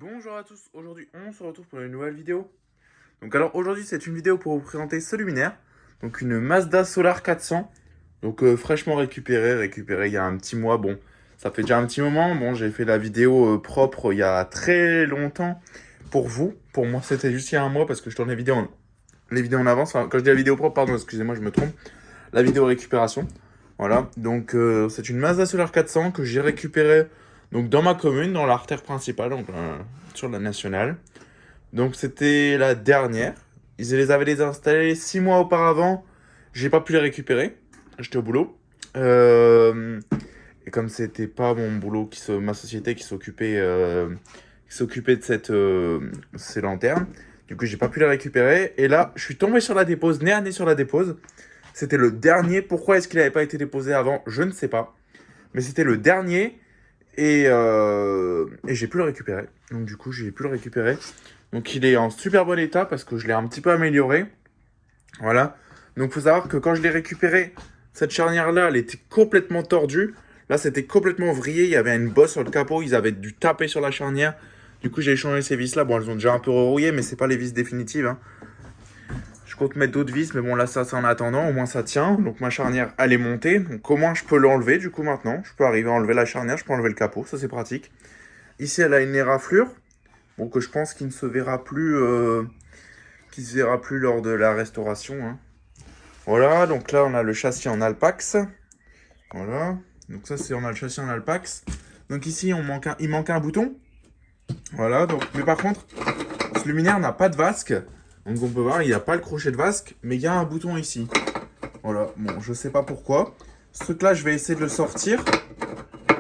Bonjour à tous, aujourd'hui on se retrouve pour une nouvelle vidéo. Donc alors aujourd'hui c'est une vidéo pour vous présenter ce luminaire. Donc une Mazda Solar 400. Donc fraîchement récupérée il y a un petit mois. Bon, ça fait déjà un petit moment. Bon, j'ai fait la vidéo propre il y a très longtemps pour vous. Pour moi c'était juste il y a un mois parce que je tourne les vidéos en avance. Enfin, quand je dis la vidéo propre, pardon, excusez-moi, je me trompe. La vidéo récupération. Voilà, donc c'est une Mazda Solar 400 que j'ai récupérée donc, dans ma commune, dans l'artère principale, donc sur la nationale. Donc c'était la dernière. Ils les avaient les installés 6 mois auparavant. J'ai pas pu les récupérer. J'étais au boulot. Et comme c'était pas mon boulot, ma société qui s'occupait de ces lanternes, du coup j'ai pas pu les récupérer. Et là, je suis tombé sur la dépose, nez à nez sur la dépose. C'était le dernier. Pourquoi est-ce qu'il n'avait pas été déposé avant? Je ne sais pas. Mais c'était le dernier. Et j'ai pu le récupérer. Donc du coup, j'ai pu le récupérer. Donc il est en super bon état parce que je l'ai un petit peu amélioré. Voilà. Donc faut savoir que quand je l'ai récupéré, cette charnière-là, elle était complètement tordue. Là, c'était complètement vrillé. Il y avait une bosse sur le capot. Ils avaient dû taper sur la charnière. Du coup, j'ai échangé ces vis-là. Bon, elles ont déjà un peu rerouillé, mais c'est pas les vis définitives, hein. Je compte mettre d'autres vis, mais bon, là, ça, c'est en attendant. Au moins, ça tient. Donc, ma charnière, elle est montée. Donc, comment je peux l'enlever, du coup, maintenant? Je peux arriver à enlever la charnière, je peux enlever le capot. Ça, c'est pratique. Ici, elle a une éraflure. Bon, que je pense qu'il ne se verra plus, lors de la restauration, hein. Voilà, donc là, on a le châssis en Alpax. Voilà. Donc, ça, on a le châssis en Alpax. Donc, ici, il manque un bouton. Voilà, donc, mais par contre, ce luminaire n'a pas de vasque. Donc, on peut voir, il n'y a pas le crochet de vasque, mais il y a un bouton ici. Voilà, bon, je sais pas pourquoi. Ce truc-là, je vais essayer de le sortir.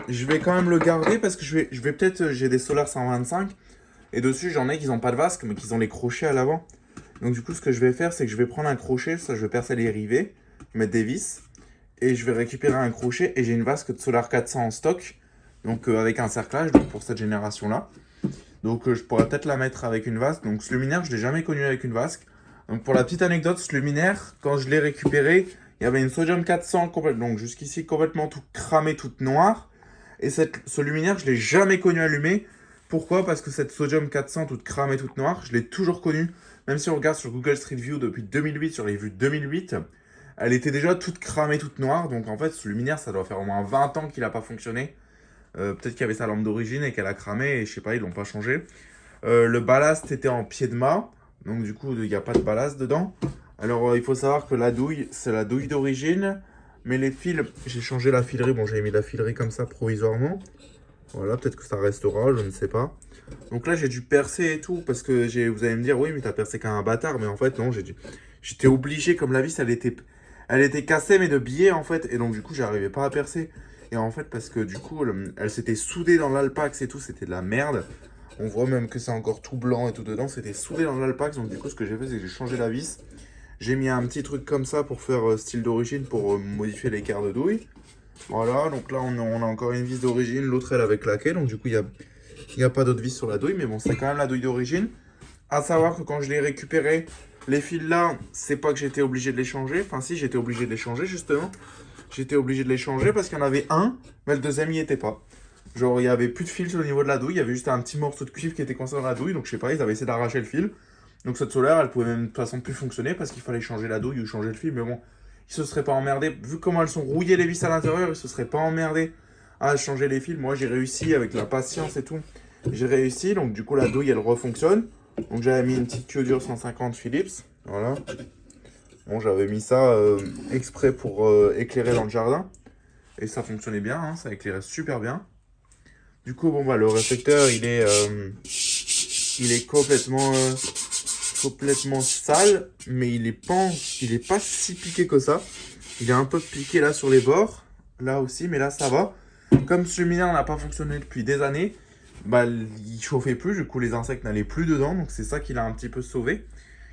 Je vais quand même le garder parce que je vais peut-être... J'ai des Solar 125. Et dessus, j'en ai qui n'ont pas de vasque, mais qui ont les crochets à l'avant. Donc du coup, ce que je vais faire, c'est que je vais prendre un crochet. Ça, je vais percer les rivets, mettre des vis. Et je vais récupérer un crochet. Et j'ai une vasque de Solar 400 en stock. Donc avec un cerclage, donc pour cette génération-là. Donc je pourrais peut-être la mettre avec une vasque. Donc ce luminaire, je ne l'ai jamais connu avec une vasque. Donc pour la petite anecdote, ce luminaire, quand je l'ai récupéré, il y avait une Sodium 400 complètement, donc jusqu'ici complètement tout cramé, toute noire. Et ce luminaire, je ne l'ai jamais connu allumé. Pourquoi? Parce que cette Sodium 400 toute cramée, toute noire, je l'ai toujours connue. Même si on regarde sur Google Street View depuis 2008, sur les vues 2008, elle était déjà toute cramée, toute noire. Donc en fait, ce luminaire, ça doit faire au moins 20 ans qu'il n'a pas fonctionné. Peut-être qu'il y avait sa lampe d'origine et qu'elle a cramé et je sais pas, ils l'ont pas changé. Le ballast était en pied de mât, donc du coup il n'y a pas de ballast dedans. Alors il faut savoir que la douille, c'est la douille d'origine, mais les fils, j'ai changé la filerie, bon j'ai mis la filerie comme ça provisoirement. Voilà, peut-être que ça restera, je ne sais pas. Donc là j'ai dû percer et tout, parce que vous allez me dire, oui mais t'as percé qu'un bâtard, mais en fait non, j'étais obligé, comme la vis elle était cassée mais de biais en fait, et donc du coup j'arrivais pas à percer. Et en fait parce que du coup elle s'était soudée dans l'alpax et tout, c'était de la merde. On voit même que c'est encore tout blanc et tout dedans. C'était soudé dans l'alpax. Donc du coup, ce que j'ai fait, c'est que j'ai changé la vis. J'ai mis un petit truc comme ça pour faire style d'origine, pour modifier l'écart de douille. Voilà, donc là, on a encore une vis d'origine. L'autre, elle avait claqué. Donc du coup, il y a pas d'autre vis sur la douille. Mais bon, c'est quand même la douille d'origine. À savoir que quand je l'ai récupéré, les fils là, c'est pas que j'étais obligé de les changer. Enfin si, j'étais obligé de les changer, justement. J'étais obligé de les changer parce qu'il y en avait un, mais le deuxième n'y était pas. Genre, il n'y avait plus de fil au niveau de la douille, il y avait juste un petit morceau de cuivre qui était coincé dans la douille, donc je sais pas, ils avaient essayé d'arracher le fil. Donc cette solaire, elle pouvait même de toute façon plus fonctionner parce qu'il fallait changer la douille ou changer le fil, mais bon, ils se seraient pas emmerdés. Vu comment elles sont rouillées les vis à l'intérieur, ils se seraient pas emmerdés à changer les fils. Moi, j'ai réussi avec la patience et tout. J'ai réussi, donc du coup, la douille, elle refonctionne. Donc j'avais mis une petite queue dure 150 Philips, voilà. Bon, j'avais mis ça exprès pour éclairer dans le jardin. Et ça fonctionnait bien, hein, ça éclairait super bien. Du coup, bon, bah, le réflecteur, il est complètement sale, mais il est pas si piqué que ça. Il est un peu piqué là sur les bords, là aussi, mais là, ça va. Comme ce luminaire n'a pas fonctionné depuis des années, bah, il chauffait plus, du coup, les insectes n'allaient plus dedans, donc c'est ça qui l'a un petit peu sauvé,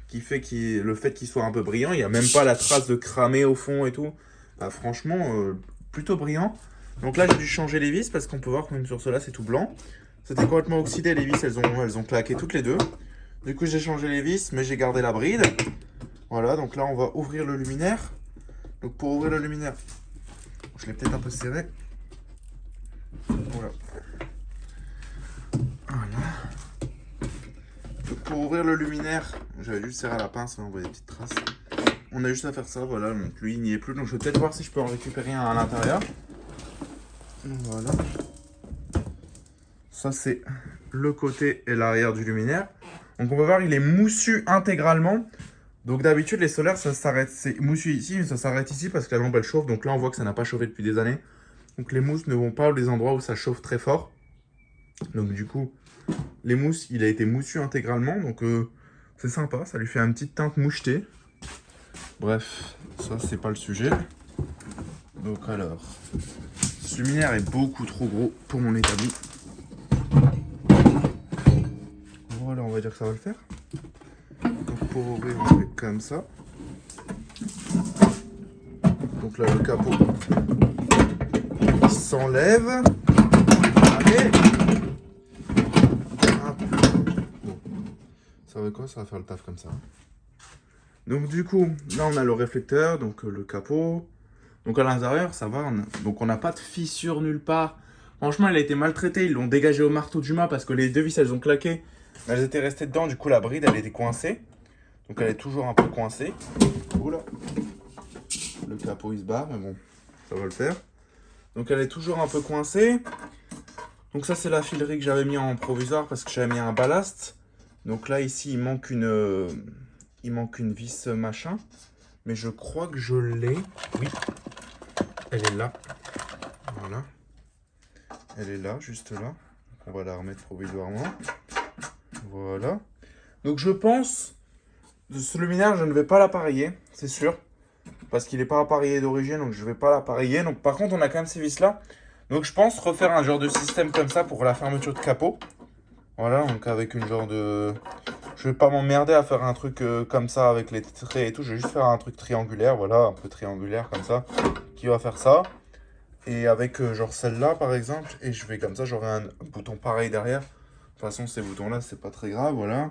qui fait le fait qu'il soit un peu brillant. Il n'y a même pas la trace de cramé au fond et tout. Bah, franchement, plutôt brillant. Donc là, j'ai dû changer les vis parce qu'on peut voir que même sur cela, c'est tout blanc. C'était complètement oxydé, les vis, elles ont claqué toutes les deux. Du coup, j'ai changé les vis, mais j'ai gardé la bride. Voilà, donc là, on va ouvrir le luminaire. Donc pour ouvrir le luminaire, je l'ai peut-être un peu serré. Voilà. Voilà. pour ouvrir le luminaire, j'avais juste serré à la pince, on voit des petites traces. On a juste à faire ça, voilà, donc lui il n'y est plus, donc je vais peut-être voir si je peux en récupérer un à l'intérieur. Voilà. Ça c'est le côté et l'arrière du luminaire. Donc on peut voir il est moussu intégralement. Donc d'habitude les solaires ça s'arrête, c'est moussu ici, mais ça s'arrête ici parce que la lampe elle chauffe. Donc là on voit que ça n'a pas chauffé depuis des années. Donc les mousses ne vont pas aux endroits où ça chauffe très fort. Donc du coup, les mousses, il a été moussu intégralement. Donc c'est sympa, ça lui fait une petite teinte mouchetée. Bref, ça c'est pas le sujet. Donc alors, ce luminaire est beaucoup trop gros pour mon établi. Voilà, on va dire que ça va le faire. Donc pour ouvrir, on fait comme ça. Donc là, le capot s'enlève. Allez. Hop. Bon. Ça va quoi? Ça va faire le taf comme ça. Donc du coup, là on a le réflecteur, donc le capot. Donc à l'intérieur, ça va. Donc on n'a pas de fissure nulle part. Franchement, elle a été maltraitée. Ils l'ont dégagée au marteau du mât parce que les deux vis, elles ont claqué. Elles étaient restées dedans. Du coup, la bride, elle était coincée. Donc elle est toujours un peu coincée. Oula. Le capot, il se barre, mais bon, ça va le faire. Donc elle est toujours un peu coincée. Donc ça, c'est la filerie que j'avais mis en provisoire parce que j'avais mis un ballast. Donc là, ici, il manque une vis machin. Mais je crois que je l'ai. Oui, elle est là. Voilà. Elle est là, juste là. Donc on va la remettre provisoirement. Voilà. Donc je pense, de ce luminaire, je ne vais pas l'appareiller, c'est sûr. Parce qu'il n'est pas appareillé d'origine, donc je ne vais pas l'appareiller. Donc par contre, on a quand même ces vis-là. Donc je pense refaire un genre de système comme ça pour la fermeture de capot. Voilà, donc avec une genre de... Je vais pas m'emmerder à faire un truc comme ça avec les traits et tout. Je vais juste faire un truc triangulaire, voilà, un peu triangulaire comme ça. Qui va faire ça. Et avec genre celle-là par exemple. Et je vais comme ça, j'aurai un bouton pareil derrière. De toute façon, ces boutons-là, c'est pas très grave, voilà.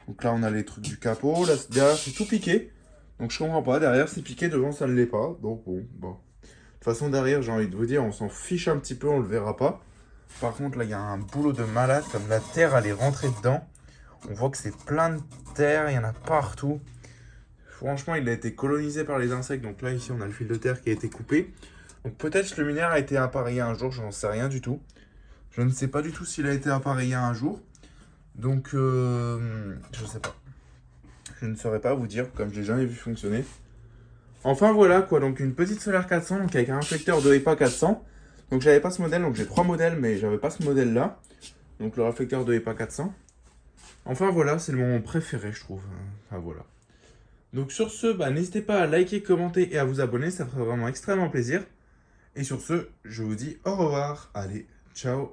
Donc là, on a les trucs du capot. Là, derrière, c'est tout piqué. Donc je comprends pas. Derrière, c'est piqué. Devant, ça ne l'est pas. Donc bon. De toute façon, derrière, j'ai envie de vous dire, on s'en fiche un petit peu. On le verra pas. Par contre, là, il y a un boulot de malade. Comme la terre, elle est rentrée dedans. On voit que c'est plein de terre. Il y en a partout. Franchement, il a été colonisé par les insectes. Donc là, ici, on a le fil de terre qui a été coupé. Donc peut-être que le luminaire a été appareillé un jour. J'en sais rien du tout. Je ne sais pas du tout s'il a été appareillé un jour. Donc, je sais pas. Je ne saurais pas vous dire, comme je l'ai jamais vu fonctionner. Enfin, voilà quoi. Donc, une petite solaire 400, donc avec un réflecteur de EPA 400. Donc, j'avais pas ce modèle. Donc, j'ai 3 modèles, mais j'avais pas ce modèle-là. Donc, le réflecteur de EPA 400. Enfin, voilà, c'est mon préféré, je trouve. Enfin, voilà. Donc, sur ce, n'hésitez pas à liker, commenter et à vous abonner. Ça ferait vraiment extrêmement plaisir. Et sur ce, je vous dis au revoir. Allez, ciao.